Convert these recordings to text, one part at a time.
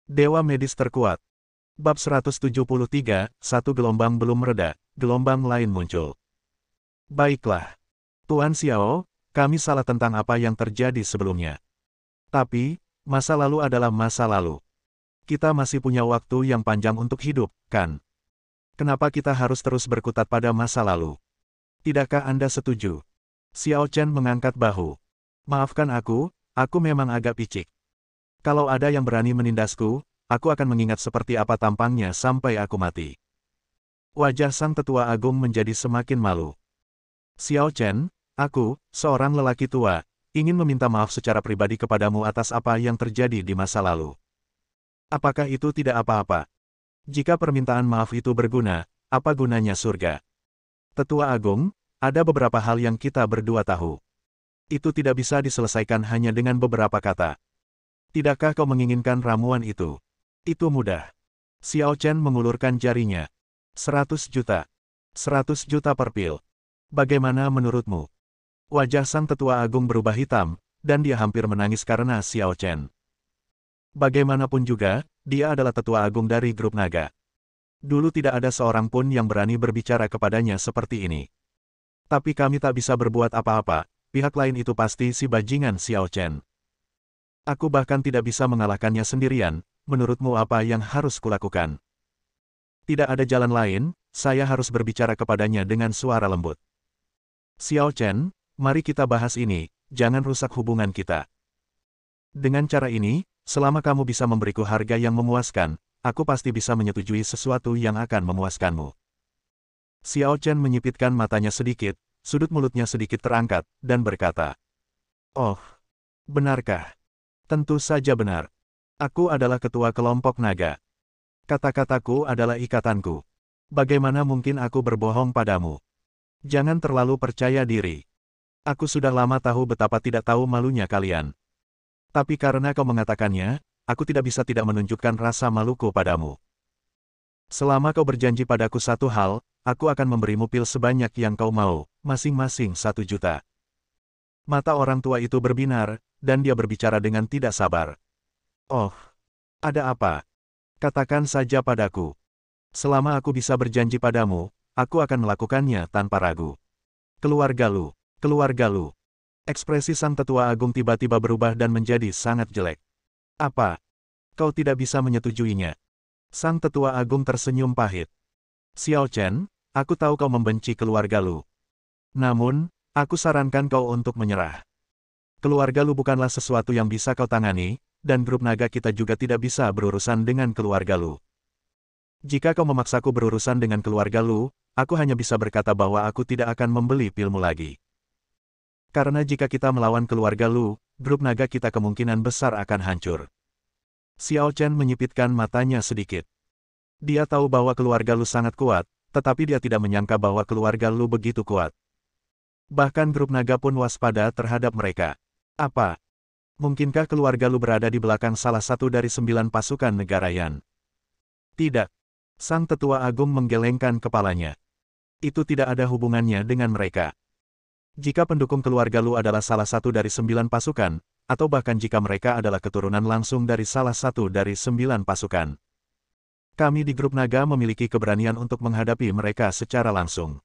Dewa medis terkuat. Bab 173, satu gelombang belum mereda, gelombang lain muncul. Baiklah. Tuan Xiao, kami salah tentang apa yang terjadi sebelumnya. Tapi, masa lalu adalah masa lalu. Kita masih punya waktu yang panjang untuk hidup, kan? Kenapa kita harus terus berkutat pada masa lalu? Tidakkah Anda setuju? Xiao Chen mengangkat bahu. Maafkan aku memang agak picik. Kalau ada yang berani menindasku, aku akan mengingat seperti apa tampangnya sampai aku mati. Wajah sang tetua agung menjadi semakin malu. Xiao Chen, aku, seorang lelaki tua, ingin meminta maaf secara pribadi kepadamu atas apa yang terjadi di masa lalu. Apakah itu tidak apa-apa? Jika permintaan maaf itu berguna, apa gunanya surga? Tetua Agung, ada beberapa hal yang kita berdua tahu. Itu tidak bisa diselesaikan hanya dengan beberapa kata. Tidakkah kau menginginkan ramuan itu? Itu mudah. Xiao Chen mengulurkan jarinya. 100 juta. 100 juta per pil. Bagaimana menurutmu? Wajah sang tetua agung berubah hitam, dan dia hampir menangis karena Xiao Chen. Bagaimanapun juga, dia adalah tetua agung dari grup naga. Dulu tidak ada seorang pun yang berani berbicara kepadanya seperti ini. Tapi kami tak bisa berbuat apa-apa, pihak lain itu pasti si bajingan Xiao Chen. Aku bahkan tidak bisa mengalahkannya sendirian, menurutmu apa yang harus kulakukan? Tidak ada jalan lain, saya harus berbicara kepadanya dengan suara lembut. Xiao Chen, mari kita bahas ini, jangan rusak hubungan kita. Dengan cara ini, selama kamu bisa memberiku harga yang memuaskan, aku pasti bisa menyetujui sesuatu yang akan memuaskanmu. Xiao Chen menyipitkan matanya sedikit, sudut mulutnya sedikit terangkat, dan berkata, "Oh, benarkah? Tentu saja benar. Aku adalah ketua kelompok naga. Kata-kataku adalah ikatanku. Bagaimana mungkin aku berbohong padamu? Jangan terlalu percaya diri. Aku sudah lama tahu betapa tidak tahu malunya kalian. Tapi karena kau mengatakannya, aku tidak bisa tidak menunjukkan rasa maluku padamu. Selama kau berjanji padaku satu hal, aku akan memberimu pil sebanyak yang kau mau, masing-masing 1 juta. Mata orang tua itu berbinar, dan dia berbicara dengan tidak sabar. Oh, ada apa? Katakan saja padaku. Selama aku bisa berjanji padamu, aku akan melakukannya tanpa ragu. Keluarga lu, keluarga lu. Ekspresi sang tetua agung tiba-tiba berubah dan menjadi sangat jelek. Apa? Kau tidak bisa menyetujuinya? Sang tetua agung tersenyum pahit. Xiao Chen, aku tahu kau membenci keluarga lu. Namun, aku sarankan kau untuk menyerah. Keluarga lu bukanlah sesuatu yang bisa kau tangani, dan grup naga kita juga tidak bisa berurusan dengan keluarga lu. Jika kau memaksaku berurusan dengan keluarga lu, aku hanya bisa berkata bahwa aku tidak akan membeli pilmu lagi. Karena jika kita melawan keluarga lu, grup naga kita kemungkinan besar akan hancur. Xiao Chen menyipitkan matanya sedikit. Dia tahu bahwa keluarga lu sangat kuat, tetapi dia tidak menyangka bahwa keluarga lu begitu kuat. Bahkan grup naga pun waspada terhadap mereka. Apa? Mungkinkah keluarga lu berada di belakang salah satu dari 9 pasukan negara Yan? Tidak. Sang tetua agung menggelengkan kepalanya. Itu tidak ada hubungannya dengan mereka. Jika pendukung keluarga lu adalah salah satu dari 9 pasukan, atau bahkan jika mereka adalah keturunan langsung dari salah satu dari 9 pasukan. Kami di grup naga memiliki keberanian untuk menghadapi mereka secara langsung.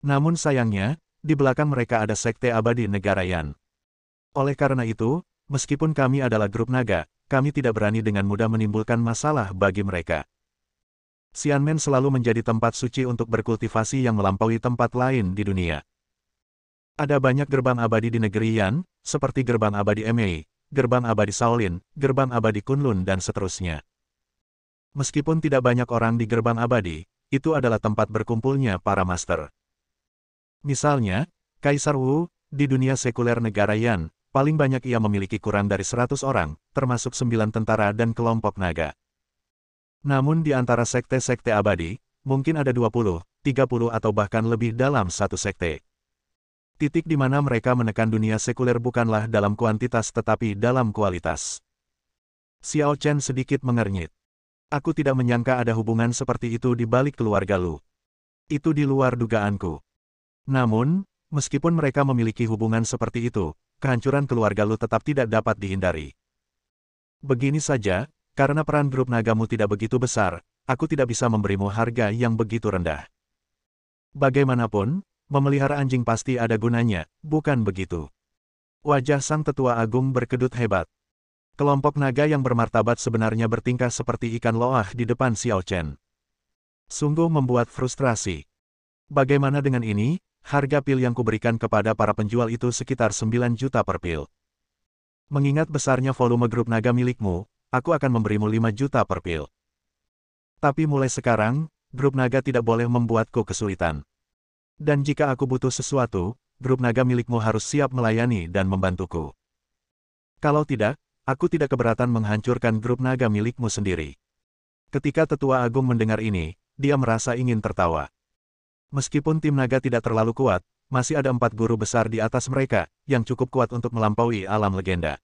Namun sayangnya, di belakang mereka ada sekte abadi negara Yan. Oleh karena itu, meskipun kami adalah grup naga, kami tidak berani dengan mudah menimbulkan masalah bagi mereka. Xianmen selalu menjadi tempat suci untuk berkultivasi yang melampaui tempat lain di dunia. Ada banyak gerbang abadi di negeri Yan, seperti gerbang abadi Emei, gerbang abadi Shaolin, gerbang abadi Kunlun dan seterusnya. Meskipun tidak banyak orang di gerbang abadi, itu adalah tempat berkumpulnya para master. Misalnya, Kaisar Wu, di dunia sekuler negara Yan, paling banyak ia memiliki kurang dari 100 orang, termasuk 9 tentara dan kelompok naga. Namun di antara sekte-sekte abadi, mungkin ada 20, 30 atau bahkan lebih dalam satu sekte. Titik di mana mereka menekan dunia sekuler bukanlah dalam kuantitas tetapi dalam kualitas. Xiao Chen sedikit mengernyit. Aku tidak menyangka ada hubungan seperti itu di balik keluarga lu. Itu di luar dugaanku. Namun, meskipun mereka memiliki hubungan seperti itu, kehancuran keluarga lu tetap tidak dapat dihindari. Begini saja, karena peran grup nagamu tidak begitu besar, aku tidak bisa memberimu harga yang begitu rendah. Bagaimanapun, memelihara anjing pasti ada gunanya, bukan begitu? Wajah sang tetua agung berkedut hebat. Kelompok naga yang bermartabat sebenarnya bertingkah seperti ikan loah di depan Xiao Chen. Sungguh membuat frustrasi. Bagaimana dengan ini? Harga pil yang kuberikan kepada para penjual itu sekitar 9 juta per pil. Mengingat besarnya volume grup naga milikmu, aku akan memberimu 5 juta per pil. Tapi mulai sekarang, grup naga tidak boleh membuatku kesulitan. Dan jika aku butuh sesuatu, grup naga milikmu harus siap melayani dan membantuku. Kalau tidak, aku tidak keberatan menghancurkan grup naga milikmu sendiri. Ketika tetua agung mendengar ini, dia merasa ingin tertawa. Meskipun tim naga tidak terlalu kuat, masih ada 4 guru besar di atas mereka, yang cukup kuat untuk melampaui alam legenda.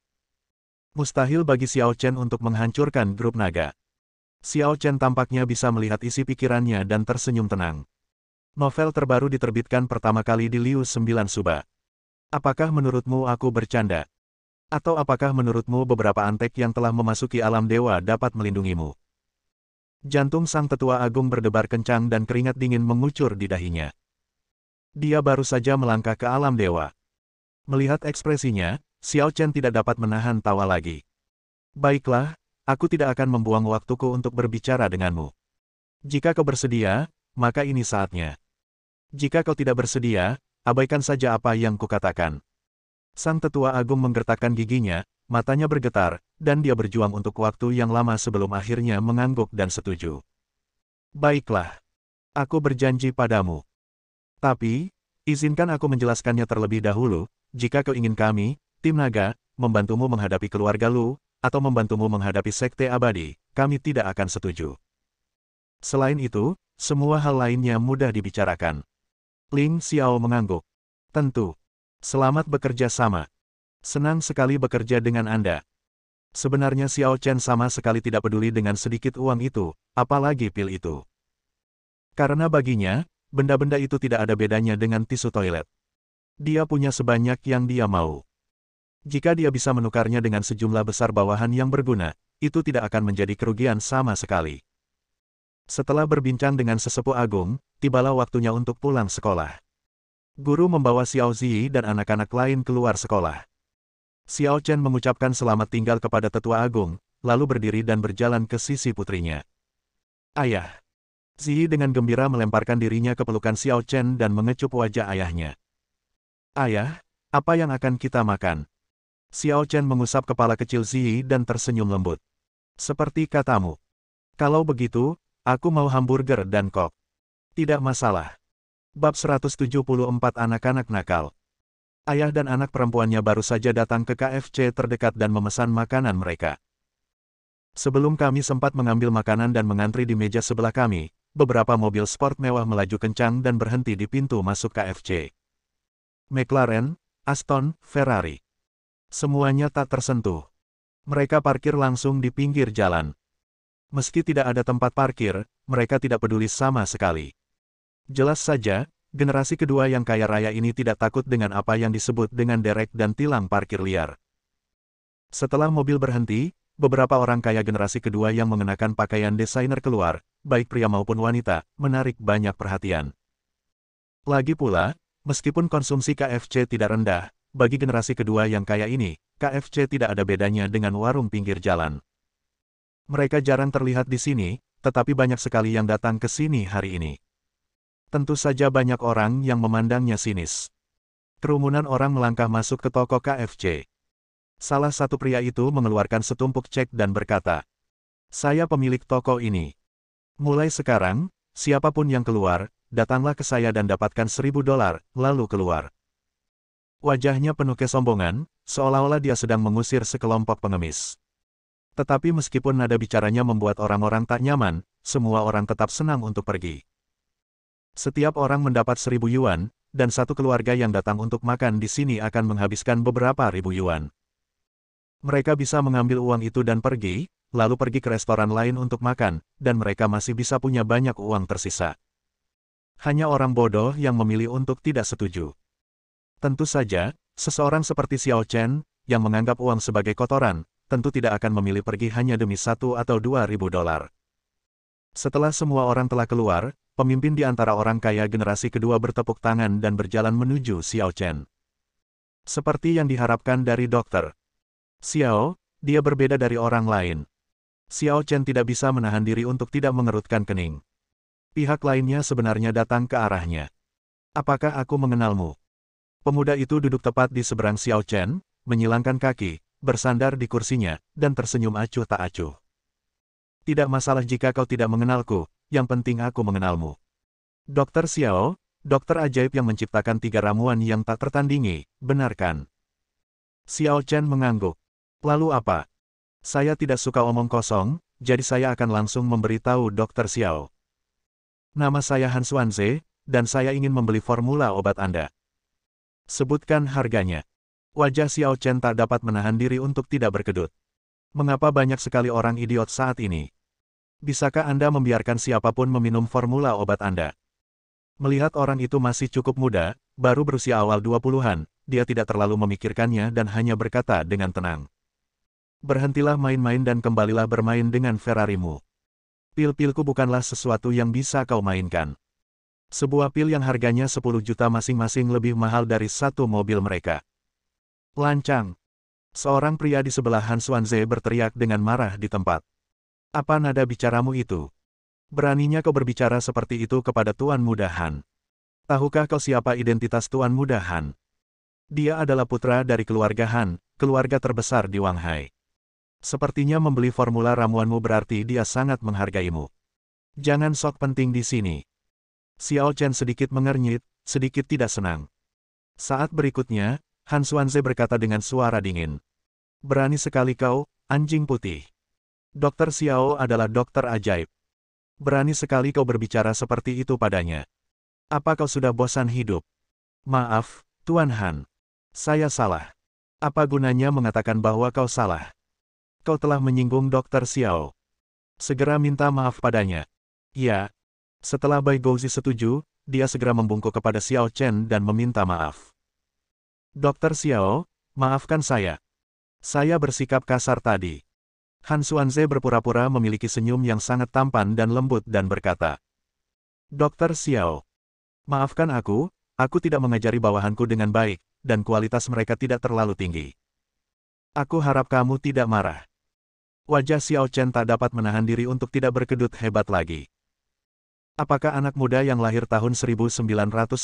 Mustahil bagi Xiao Chen untuk menghancurkan grup naga. Xiao Chen tampaknya bisa melihat isi pikirannya dan tersenyum tenang. Novel terbaru diterbitkan pertama kali di Liu 9 Suba. Apakah menurutmu aku bercanda? Atau apakah menurutmu beberapa antek yang telah memasuki alam dewa dapat melindungimu? Jantung sang tetua agung berdebar kencang dan keringat dingin mengucur di dahinya. Dia baru saja melangkah ke alam dewa. Melihat ekspresinya, Xiao Chen tidak dapat menahan tawa lagi. Baiklah, aku tidak akan membuang waktuku untuk berbicara denganmu. Jika kau bersedia, maka ini saatnya. Jika kau tidak bersedia, abaikan saja apa yang kukatakan. Sang tetua agung menggertakkan giginya, matanya bergetar, dan dia berjuang untuk waktu yang lama sebelum akhirnya mengangguk dan setuju. Baiklah. Aku berjanji padamu. Tapi, izinkan aku menjelaskannya terlebih dahulu, jika kau ingin kami, tim naga, membantumu menghadapi keluarga Lu, atau membantumu menghadapi sekte abadi, kami tidak akan setuju. Selain itu, semua hal lainnya mudah dibicarakan. Ling Xiao mengangguk. Tentu. Selamat bekerja sama. Senang sekali bekerja dengan Anda. Sebenarnya Xiao Chen sama sekali tidak peduli dengan sedikit uang itu, apalagi pil itu. Karena baginya, benda-benda itu tidak ada bedanya dengan tisu toilet. Dia punya sebanyak yang dia mau. Jika dia bisa menukarnya dengan sejumlah besar bawahan yang berguna, itu tidak akan menjadi kerugian sama sekali. Setelah berbincang dengan sesepuh agung, tibalah waktunya untuk pulang sekolah. Guru membawa Xiao Ziyi dan anak-anak lain keluar sekolah. Xiao Chen mengucapkan selamat tinggal kepada tetua agung, lalu berdiri dan berjalan ke sisi putrinya. Ayah. Ziyi dengan gembira melemparkan dirinya ke pelukan Xiao Chen dan mengecup wajah ayahnya. Ayah, apa yang akan kita makan? Xiao Chen mengusap kepala kecil Ziyi dan tersenyum lembut. Seperti katamu. Kalau begitu, aku mau hamburger dan kok. Tidak masalah. Bab 174 Anak-anak nakal. Ayah dan anak perempuannya baru saja datang ke KFC terdekat dan memesan makanan mereka. Sebelum kami sempat mengambil makanan dan mengantri di meja sebelah kami, beberapa mobil sport mewah melaju kencang dan berhenti di pintu masuk KFC. McLaren, Aston, Ferrari. Semuanya tak tersentuh. Mereka parkir langsung di pinggir jalan. Meski tidak ada tempat parkir, mereka tidak peduli sama sekali. Jelas saja, generasi kedua yang kaya raya ini tidak takut dengan apa yang disebut dengan derek dan tilang parkir liar. Setelah mobil berhenti, beberapa orang kaya generasi kedua yang mengenakan pakaian desainer keluar, baik pria maupun wanita, menarik banyak perhatian. Lagi pula, meskipun konsumsi KFC tidak rendah, bagi generasi kedua yang kaya ini, KFC tidak ada bedanya dengan warung pinggir jalan. Mereka jarang terlihat di sini, tetapi banyak sekali yang datang ke sini hari ini. Tentu saja banyak orang yang memandangnya sinis. Kerumunan orang melangkah masuk ke toko KFC. Salah satu pria itu mengeluarkan setumpuk cek dan berkata, "Saya pemilik toko ini. Mulai sekarang, siapapun yang keluar, datanglah ke saya dan dapatkan $1.000, lalu keluar." Wajahnya penuh kesombongan, seolah-olah dia sedang mengusir sekelompok pengemis. Tetapi meskipun nada bicaranya membuat orang-orang tak nyaman, semua orang tetap senang untuk pergi. Setiap orang mendapat 1.000 yuan, dan satu keluarga yang datang untuk makan di sini akan menghabiskan beberapa ribu yuan. Mereka bisa mengambil uang itu dan pergi, lalu pergi ke restoran lain untuk makan, dan mereka masih bisa punya banyak uang tersisa. Hanya orang bodoh yang memilih untuk tidak setuju. Tentu saja, seseorang seperti Xiao Chen, yang menganggap uang sebagai kotoran, tentu tidak akan memilih pergi hanya demi $1 atau $2.000. Setelah semua orang telah keluar, pemimpin di antara orang kaya generasi kedua bertepuk tangan dan berjalan menuju Xiao Chen. Seperti yang diharapkan dari Dr. Xiao, dia berbeda dari orang lain. Xiao Chen tidak bisa menahan diri untuk tidak mengerutkan kening. Pihak lainnya sebenarnya datang ke arahnya. Apakah aku mengenalmu? Pemuda itu duduk tepat di seberang Xiao Chen, menyilangkan kaki, bersandar di kursinya, dan tersenyum acuh tak acuh. Tidak masalah jika kau tidak mengenalku, yang penting aku mengenalmu. Dr. Xiao, dokter ajaib yang menciptakan 3 ramuan yang tak tertandingi, benar kan? Xiao Chen mengangguk. Lalu apa? Saya tidak suka omong kosong, jadi saya akan langsung memberitahu Dr. Xiao. Nama saya Han Xuanze, dan saya ingin membeli formula obat Anda. Sebutkan harganya. Wajah Xiao Chen tak dapat menahan diri untuk tidak berkedut. Mengapa banyak sekali orang idiot saat ini? Bisakah Anda membiarkan siapapun meminum formula obat Anda? Melihat orang itu masih cukup muda, baru berusia awal 20-an, dia tidak terlalu memikirkannya dan hanya berkata dengan tenang. Berhentilah main-main dan kembalilah bermain dengan Ferrarimu. Pil-pilku bukanlah sesuatu yang bisa kau mainkan. Sebuah pil yang harganya 10 juta masing-masing lebih mahal dari satu mobil mereka. Lancang. Seorang pria di sebelah Han Xuanze berteriak dengan marah di tempat. Apa nada bicaramu itu? Beraninya kau berbicara seperti itu kepada Tuan Muda Han. Tahukah kau siapa identitas Tuan Muda Han? Dia adalah putra dari keluarga Han, keluarga terbesar di Wanghai. Sepertinya membeli formula ramuanmu berarti dia sangat menghargaimu. Jangan sok penting di sini. Xiao Chen sedikit mengernyit, sedikit tidak senang. Saat berikutnya, Han Xuanze berkata dengan suara dingin. Berani sekali kau, anjing putih. Dr. Xiao adalah dokter ajaib. Berani sekali kau berbicara seperti itu padanya. Apa kau sudah bosan hidup? Maaf, Tuan Han. Saya salah. Apa gunanya mengatakan bahwa kau salah? Kau telah menyinggung Dr. Xiao. Segera minta maaf padanya. Ya. Setelah Bai Gouzi setuju, dia segera membungkuk kepada Xiao Chen dan meminta maaf. Dr. Xiao, maafkan saya. Saya bersikap kasar tadi. Han Xuanze berpura-pura memiliki senyum yang sangat tampan dan lembut dan berkata. Dr. Xiao, maafkan aku tidak mengajari bawahanku dengan baik, dan kualitas mereka tidak terlalu tinggi. Aku harap kamu tidak marah. Wajah Xiao Chen tak dapat menahan diri untuk tidak berkedut hebat lagi. Apakah anak muda yang lahir tahun 1998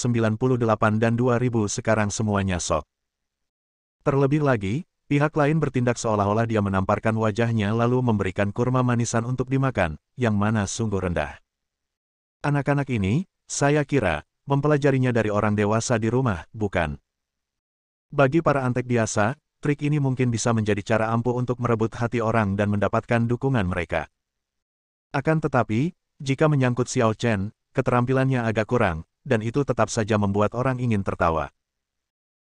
dan 2000 sekarang semuanya sok? Terlebih lagi, pihak lain bertindak seolah-olah dia menamparkan wajahnya lalu memberikan kurma manisan untuk dimakan, yang mana sungguh rendah. Anak-anak ini, saya kira, mempelajarinya dari orang dewasa di rumah, bukan? Bagi para antek biasa, trik ini mungkin bisa menjadi cara ampuh untuk merebut hati orang dan mendapatkan dukungan mereka. Akan tetapi, jika menyangkut Xiao Chen, keterampilannya agak kurang, dan itu tetap saja membuat orang ingin tertawa.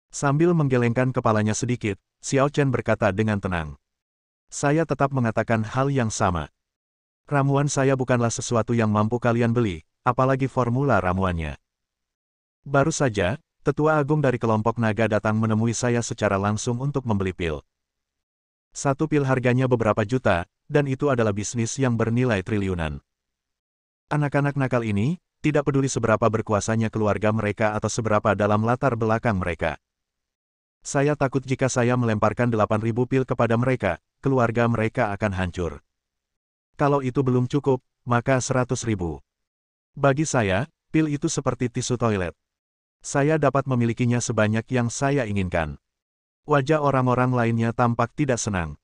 Sambil menggelengkan kepalanya sedikit, Xiao Chen berkata dengan tenang. Saya tetap mengatakan hal yang sama. Ramuan saya bukanlah sesuatu yang mampu kalian beli, apalagi formula ramuannya. Baru saja, Tetua Agung dari kelompok naga datang menemui saya secara langsung untuk membeli pil. Satu pil harganya beberapa juta, dan itu adalah bisnis yang bernilai triliunan. Anak-anak nakal ini, tidak peduli seberapa berkuasanya keluarga mereka atau seberapa dalam latar belakang mereka. Saya takut jika saya melemparkan 8.000 pil kepada mereka, keluarga mereka akan hancur. Kalau itu belum cukup, maka 100.000. Bagi saya, pil itu seperti tisu toilet. Saya dapat memilikinya sebanyak yang saya inginkan. Wajah orang-orang lainnya tampak tidak senang.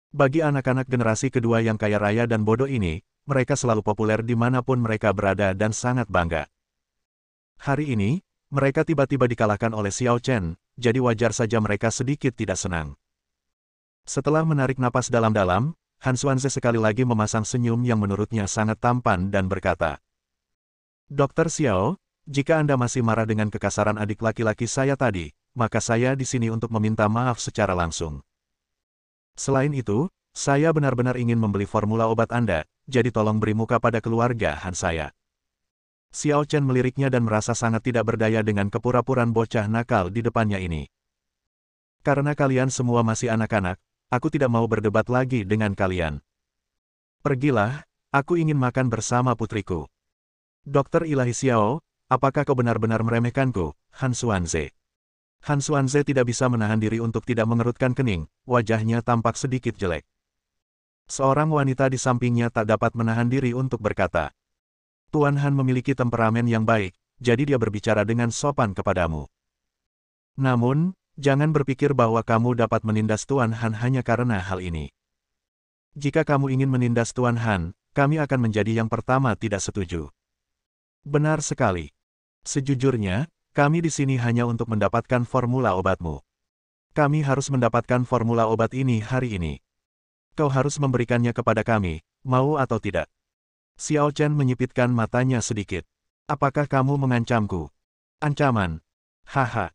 Bagi anak-anak generasi kedua yang kaya raya dan bodoh ini, mereka selalu populer dimanapun mereka berada dan sangat bangga. Hari ini, mereka tiba-tiba dikalahkan oleh Xiao Chen, jadi wajar saja mereka sedikit tidak senang. Setelah menarik napas dalam-dalam, Han Xuanze sekali lagi memasang senyum yang menurutnya sangat tampan dan berkata, Dr. Xiao, jika Anda masih marah dengan kekasaran adik laki-laki saya tadi, maka saya di sini untuk meminta maaf secara langsung. Selain itu, saya benar-benar ingin membeli formula obat Anda, jadi tolong beri muka pada keluarga Han saya. Xiao Chen meliriknya dan merasa sangat tidak berdaya dengan kepura-puraan bocah nakal di depannya ini. Karena kalian semua masih anak-anak, aku tidak mau berdebat lagi dengan kalian. Pergilah, aku ingin makan bersama putriku. Dokter Ilahi Xiao, apakah kau benar-benar meremehkanku, Han Xuanze? Han Xuanze tidak bisa menahan diri untuk tidak mengerutkan kening, wajahnya tampak sedikit jelek. Seorang wanita di sampingnya tak dapat menahan diri untuk berkata, Tuan Han memiliki temperamen yang baik, jadi dia berbicara dengan sopan kepadamu. Namun, jangan berpikir bahwa kamu dapat menindas Tuan Han hanya karena hal ini. Jika kamu ingin menindas Tuan Han, kami akan menjadi yang pertama tidak setuju. Benar sekali. Sejujurnya, kami di sini hanya untuk mendapatkan formula obatmu. Kami harus mendapatkan formula obat ini hari ini. Kau harus memberikannya kepada kami, mau atau tidak. Xiao Chen menyipitkan matanya sedikit. Apakah kamu mengancamku? Ancaman. Haha.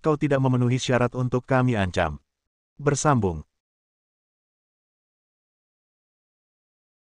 Kau tidak memenuhi syarat untuk kami ancam. Bersambung.